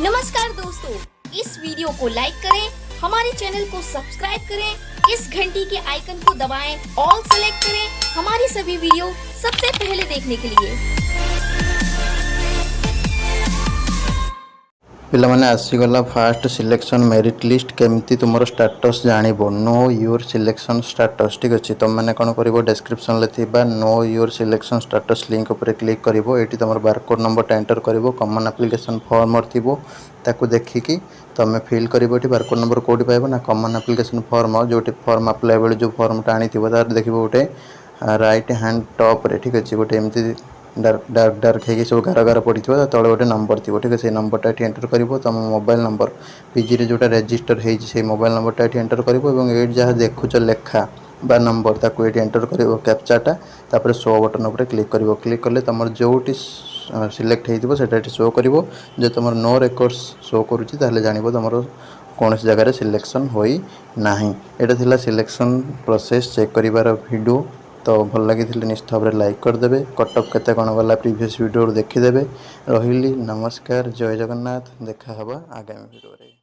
नमस्कार दोस्तों, इस वीडियो को लाइक करें, हमारे चैनल को सब्सक्राइब करें, इस घंटी के आइकन को दबाएं, ऑल सेलेक्ट करें हमारी सभी वीडियो सबसे पहले देखने के लिए। पिलामाने आसीगला फास्ट सिलेक्शन मेरिट लिस्ट केमती तुम स्टाटस जानव नो योर सिलेक्शन स्टाटस ठीक अच्छे तुम मैंने कौन कर डिस्क्रिप्शन थी know your selection status link उपर क्लिक कर ये तुम बारकोड नंबर एंटर कर कॉमन एप्लिकेशन फॉर्म थी ताकू देखिकी तुम फिल कर बारकोड नंबर कौटी पाइब ना कॉमन एप्लिकेशन फॉर्म जो फॉर्म अप्लाई बेले जो फॉर्मटा आनी तार देख गोटे राइट हैंड टॉप रे ठीक अच्छे गोटे एमती डार्क है सब गार गार पड़ी तले गोटे नंबर थी ठीक है नंबरटा ये एंटर कर तुम मोबाइल नंबर पीजी जोटा रेजिस्टर हो मोबाइल नंबरटा ये एंटर कर ये जहाँ देखुच लेखा बा नंबर ताको ये एंटर कर कैप्चाटा तापर शो बटन उपर क्लिक कले तुम जो सिलेक्ट होता शो कर जो तुम नो रेकर्ड्स शो करुँच जान तुम कौन जगह सिलेक्शन होई नहीं। यहाँ सिलेक्शन प्रोसेस चेक कर वीडियो तो भल लगी निश्चित भाव में लाइक करदे कटअप केते कौन गला प्रीवियस वीडियो देखीदे। रही नमस्कार, जय जगन्नाथ, देखा आगामी वीडियो।